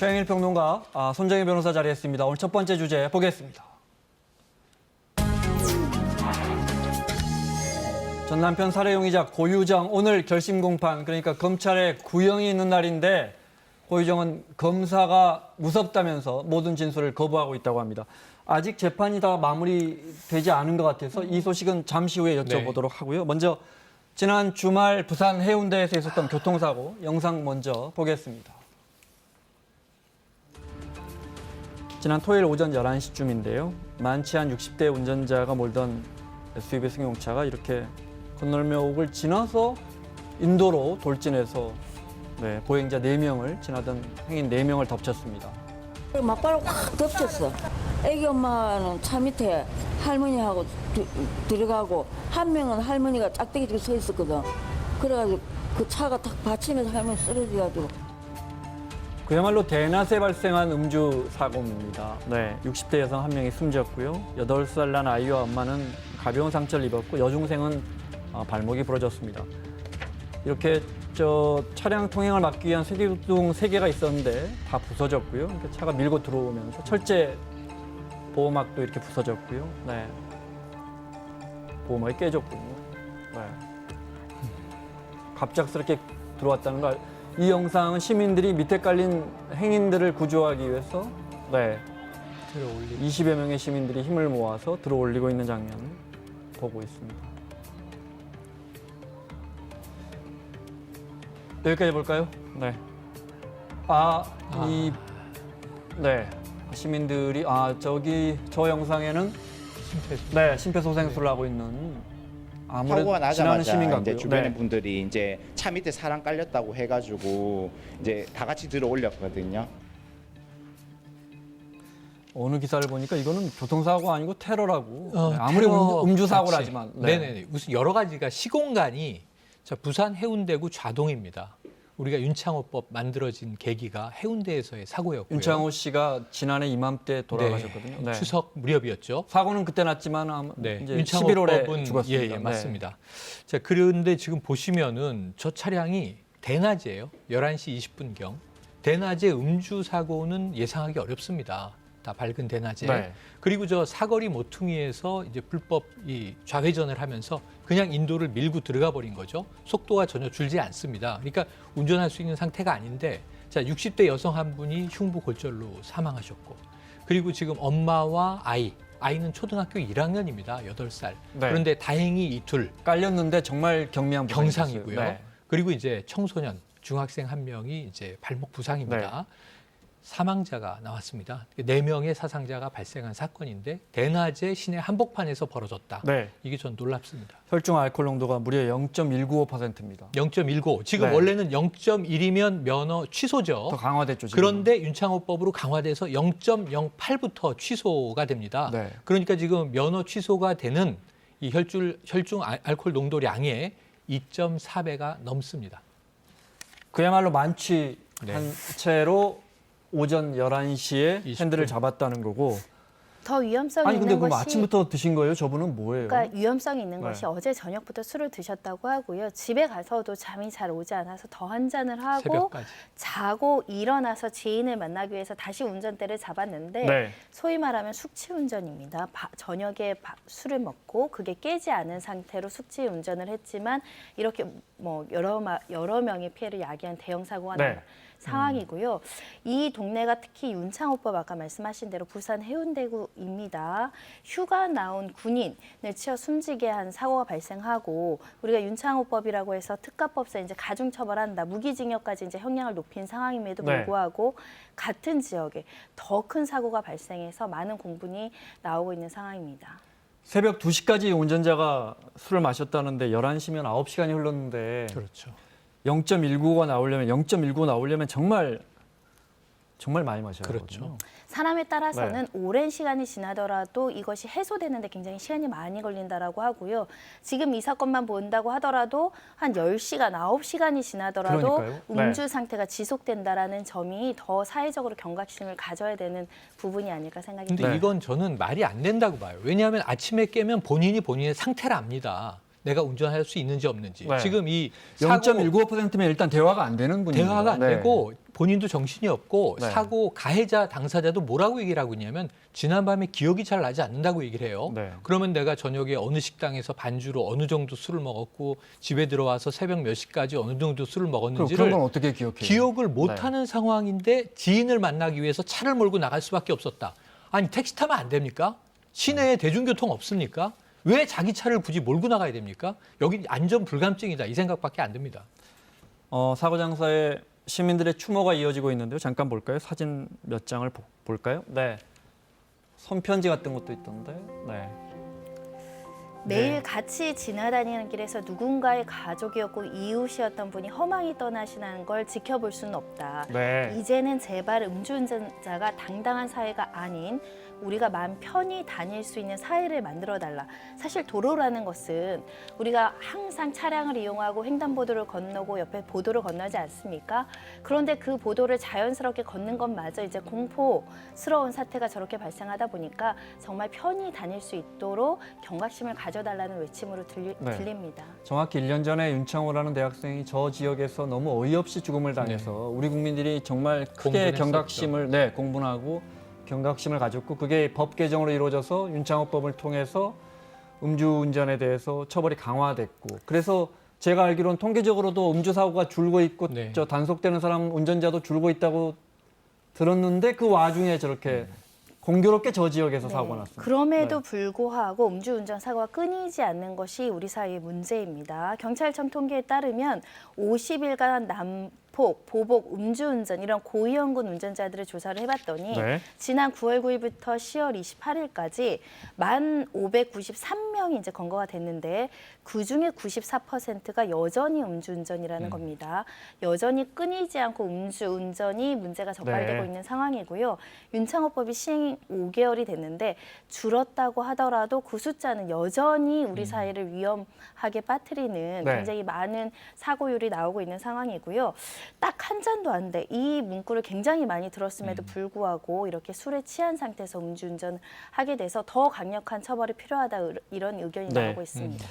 최영일 평론가, 손정혜 변호사 자리했습니다. 오늘 첫 번째 주제 보겠습니다. 전 남편 살해 용의자 고유정 오늘 결심 공판, 그러니까 검찰에 구형이 있는 날인데 고유정은 검사가 무섭다면서 모든 진술을 거부하고 있다고 합니다. 아직 재판이 다 마무리되지 않은 것 같아서 이 소식은 잠시 후에 여쭤보도록 하고요. 먼저 지난 주말 부산 해운대에서 있었던 교통사고 영상 먼저 보겠습니다. 지난 토요일 오전 11시쯤인데요. 많지 않은 60대 운전자가 몰던 SUV 승용차가 이렇게 건널목을 지나서 인도로 돌진해서 보행자 4명을 지나던 행인 4명을 덮쳤습니다. 막바로 확 덮쳤어. 애기 엄마는 차 밑에 할머니하고 들어가고 한 명은 할머니가 짝대기 들고 서 있었거든. 그래가지고 그 차가 탁 받치면서 할머니 쓰러져가지고. 그야말로 대낮에 발생한 음주 사고입니다. 60대 여성 한 명이 숨졌고요. 8살 난 아이와 엄마는 가벼운 상처를 입었고 여중생은 발목이 부러졌습니다. 이렇게 차량 통행을 막기 위한 세기둥 3개가 있었는데 다 부서졌고요. 이렇게 차가 밀고 들어오면서 철제 보호막도 이렇게 부서졌고요. 보호막이 깨졌군요. 갑작스럽게 들어왔다는 걸. 이 영상은 시민들이 밑에 깔린 행인들을 구조하기 위해서 20여 명의 시민들이 힘을 모아서 들어올리고 있는 장면을 보고 있습니다. 여기까지 볼까요? 시민들이 저 영상에는 심폐소생술을 하고 있는 사고가 나자마자 시민 이제 같고요. 주변의 분들이 이제 차 밑에 사람 깔렸다고 해가지고 이제 다 같이 들어 올렸거든요. 어느 기사를 보니까 이거는 교통사고가 아니고 테러라고. 아무리 음주사고라지만. 네네. 무슨 여러 가지가 시공간이 부산 해운대구 좌동입니다. 우리가 윤창호법 만들어진 계기가 해운대에서의 사고였고요. 윤창호 씨가 지난해 이맘때 돌아가셨거든요. 추석 무렵이었죠. 사고는 그때 났지만 이제 윤창호법은 11월에 죽었습니다. 예, 맞습니다. 자, 그런데 지금 보시면은 저 차량이 대낮이에요. 11시 20분경. 대낮에 음주 사고는 예상하기 어렵습니다. 다 밝은 대낮에. 그리고 저 사거리 모퉁이에서 이제 불법 좌회전을 하면서 그냥 인도를 밀고 들어가 버린 거죠. 속도가 전혀 줄지 않습니다. 그러니까 운전할 수 있는 상태가 아닌데, 자, 60대 여성 한 분이 흉부골절로 사망하셨고, 그리고 지금 엄마와 아이는 초등학교 1학년입니다. 8살. 그런데 다행히 이 둘 깔렸는데 정말 경미한 경상이고요. 그리고 이제 청소년 중학생 한 명이 이제 발목 부상입니다. 사망자가 나왔습니다. 4명의 사상자가 발생한 사건인데 대낮에 시내 한복판에서 벌어졌다. 이게 전 놀랍습니다. 혈중 알코올 농도가 무려 0.195%입니다. 0.19. 지금 원래는 0.1이면 면허 취소죠. 더 강화됐죠. 지금. 그런데 윤창호법으로 강화돼서 0.08부터 취소가 됩니다. 그러니까 지금 면허 취소가 되는 이 혈중 알코올 농도량의 2.4배가 넘습니다. 그야말로 만취한 채로 오전 11시에 20분. 핸들을 잡았다는 거고. 더 위험성이 아니 근데 있는 그럼 것이 아침부터 드신 거예요? 저분은 뭐예요? 그러니까 위험성이 있는 네. 것이 어제 저녁부터 술을 드셨다고 하고요. 집에 가서도 잠이 잘 오지 않아서 더 한 잔을 하고 새벽까지. 자고 일어나서 지인을 만나기 위해서 다시 운전대를 잡았는데 소위 말하면 숙취운전입니다. 저녁에 술을 먹고 그게 깨지 않은 상태로 숙취 운전을 했지만 이렇게 뭐 여러 명의 피해를 야기한 대형 사고가 난 상황이고요. 이 동네가 특히 윤창호법 아까 말씀하신 대로 부산 해운대구입니다. 휴가 나온 군인을 치어 숨지게 한 사고가 발생하고 우리가 윤창호법이라고 해서 특가법상 이제 가중처벌한다, 무기징역까지 이제 형량을 높인 상황임에도 불구하고 같은 지역에 더 큰 사고가 발생해서 많은 공분이 나오고 있는 상황입니다. 새벽 2시까지 운전자가 술을 마셨다는데 11시면 9시간이 흘렀는데 그렇죠. 0.19가 나오려면 정말 많이 마셔야 그렇죠. 하거든요. 사람에 따라서는 오랜 시간이 지나더라도 이것이 해소되는데 굉장히 시간이 많이 걸린다라고 하고요. 지금 이 사건만 본다고 하더라도 한 10시간, 9시간이 지나더라도 그러니까요. 음주 상태가 지속된다라는 점이 더 사회적으로 경각심을 가져야 되는 부분이 아닐까 생각이 근데 듭니다. 이건 저는 말이 안 된다고 봐요. 왜냐하면 아침에 깨면 본인이 본인의 상태를 압니다. 내가 운전할 수 있는지 없는지. 네. 지금 이 사고 0.19%면 일단 대화가 안 되는 분입니다. 대화가 안 네. 되고 본인도 정신이 없고 네. 사고 가해자 당사자도 뭐라고 얘기를 하고 있냐면 지난밤에 기억이 잘 나지 않는다고 얘기를 해요. 네. 그러면 내가 저녁에 어느 식당에서 반주로 어느 정도 술을 먹었고 집에 들어와서 새벽 몇 시까지 어느 정도 술을 그럼 먹었는지를 그런 건 어떻게 기억해요? 기억을 네. 못하는 상황인데 지인을 만나기 위해서 차를 몰고 나갈 수밖에 없었다. 아니 택시 타면 안 됩니까? 시내에 대중교통 없습니까? 왜 자기 차를 굳이 몰고 나가야 됩니까? 여기 안전 불감증이다 이 생각밖에 안 듭니다. 사고 장소에 시민들의 추모가 이어지고 있는데요. 잠깐 볼까요? 사진 몇 장을 볼까요? 네. 손편지 같은 것도 있던데. 네. 매일 같이 지나다니는 길에서 누군가의 가족이었고 이웃이었던 분이 허망히 떠나시는 걸 지켜볼 수는 없다. 네. 이제는 제발 음주운전자가 당당한 사회가 아닌 우리가 마음 편히 다닐 수 있는 사회를 만들어달라. 사실 도로라는 것은 우리가 항상 차량을 이용하고 횡단보도를 건너고 옆에 보도를 건너지 않습니까? 그런데 그 보도를 자연스럽게 걷는 것마저 이제 공포스러운 사태가 저렇게 발생하다 보니까 정말 편히 다닐 수 있도록 경각심을 가져달라는 외침으로 네. 들립니다. 정확히 1년 전에 윤창호라는 대학생이 저 지역에서 너무 어이없이 죽음을 당해서 우리 국민들이 정말 크게 공분했었죠. 경각심을 공분하고 경각심을 가졌고 그게 법 개정으로 이루어져서 윤창호법을 통해서 음주운전에 대해서 처벌이 강화됐고 그래서 제가 알기로는 통계적으로도 음주 사고가 줄고 있고 네. 저 단속되는 사람 운전자도 줄고 있다고 들었는데 그 와중에 저렇게 공교롭게 저 지역에서 사고가 났습니다. 그럼에도 네. 불구하고 음주운전 사고가 끊이지 않는 것이 우리 사회의 문제입니다. 경찰청 통계에 따르면 50일간 난폭, 보복, 음주운전 이런 고위험군 운전자들을 조사를 해봤더니 네. 지난 9월 9일부터 10월 28일까지 1,593명이 이제 검거가 됐는데 그중에 94%가 여전히 음주운전이라는 겁니다. 여전히 끊이지 않고 음주운전이 문제가 적발되고 네. 있는 상황이고요. 윤창호법이 시행 5개월이 됐는데 줄었다고 하더라도 그 숫자는 여전히 우리 사회를 위험하게 빠뜨리는 네. 굉장히 많은 사고율이 나오고 있는 상황이고요. 딱 한 잔도 안 돼. 이 문구를 굉장히 많이 들었음에도 불구하고 이렇게 술에 취한 상태에서 음주운전을 하게 돼서 더 강력한 처벌이 필요하다 이런 의견이 네. 나오고 있습니다.